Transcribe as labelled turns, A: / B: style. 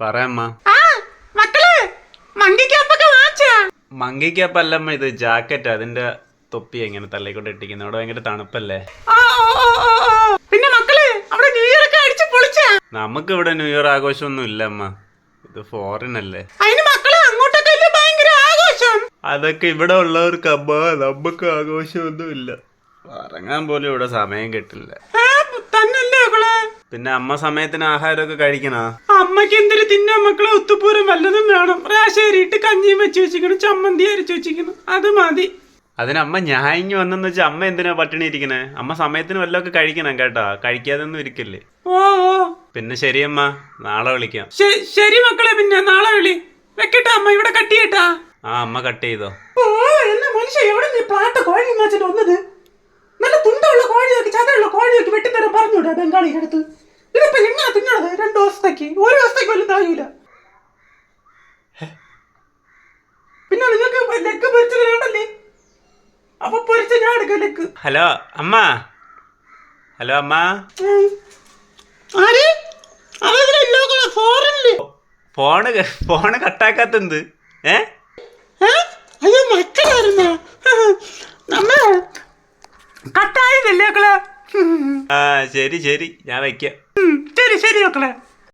A: പറയമ്മ. മങ്കിക്കപ്പല്ലമ്മ, ഇത് ജാക്കറ്റ്. അതിന്റെ തൊപ്പി എങ്ങനെ തള്ളിക്കൊണ്ട് ഇട്ടിരിക്കുന്നു. അവിടെ ഭയങ്കര തണുപ്പല്ലേ.
B: പിന്നെ മക്കളെ അവിടെ ന്യൂ ഇയർ ഒക്കെ അടിച്ചു പൊളിച്ച.
A: നമുക്ക് ഇവിടെ ന്യൂ ഇയർ ആഘോഷമൊന്നും ഇല്ല അമ്മ. ഇത് ഫോറിൻ അല്ലേ.
B: അതിന് മക്കളെ അങ്ങോട്ടൊക്കെ ഭയങ്കര ആഘോഷം.
A: അതൊക്കെ ഇവിടെ ഉള്ളവർക്ക് അമ്മ. നമുക്ക് ആഘോഷമൊന്നും ഇല്ല. ഇറങ്ങാൻ പോലും ഇവിടെ സമയം കിട്ടില്ല. പിന്നെ അമ്മ സമയത്തിന് ആഹാരമൊക്കെ കഴിക്കണ.
B: അമ്മക്ക് എന്തൊരു തിന്നാ മക്കളെ. ഒത്തുപൂരം വല്ലതും വേണം. റേഷരിയിട്ട് കഞ്ഞിയും വെച്ച് വെച്ചിരിക്കണം, ചമ്മന്തി അരച്ചു വെച്ചിരിക്കണം, അത് മതി.
A: അതിനമ്മ ഞാൻ ഇങ്ങ് വന്നെന്ന് വെച്ചാൽ അമ്മ എന്തിനാ പട്ടിണി ഇരിക്കണേ? അമ്മ സമയത്തിന് വല്ലതൊക്കെ കഴിക്കണം കേട്ടാ. കഴിക്കാതെ ഒന്നും ഇരിക്കല്ലേ.
B: ഓ
A: പിന്നെ ശരിയമ്മ, നാളെ വിളിക്കാം.
B: ശരി മക്കളെ, പിന്നെ നാളെ വിളി. വെക്കട്ടാ അമ്മ, ഇവിടെ കട്ട് ചെയ്യട്ടാ.
A: അമ്മ കട്ട് ചെയ്തോ.
B: എന്നാ മനുഷ്യ എവിടെ നീ പ്ലാട്ട് കോഴി വെച്ചിട്ട് വന്നത്? നല്ല തുണ്ടുള്ള കോഴിയൊക്കെ ചതയുള്ള കോഴിയൊക്കെ വെട്ടിത്തരാൻ പറഞ്ഞൂടാ ബംഗാളിയുടെ അടുത്ത്. ഇതിപ്പോ എങ്ങാ തിന്നത്? 2 ദിവസത്തേക്ക്, 1 ദിവസത്തേക്ക് വല്ലതും താങ്ങൂല. പിന്നെ നിങ്ങൾക്ക് ലെഗ് പൊരിച്ചത് വേണ്ടല്ലേ? അപ്പൊ പൊരിച്ച ഞാൻ എടുക്കാം ലെഗ്.
A: ഹലോ അമ്മ. ഹലോ അമ്മ. ഫോണ് കട്ടാക്കാത്തെന്ത്?
B: അയ്യോ മക്കളായിരുന്ന കട്ടായില്ലേ?
A: ശരി ശരി, ഞാൻ വയ്ക്കാം.
B: ശരി ശരി മക്കളെ.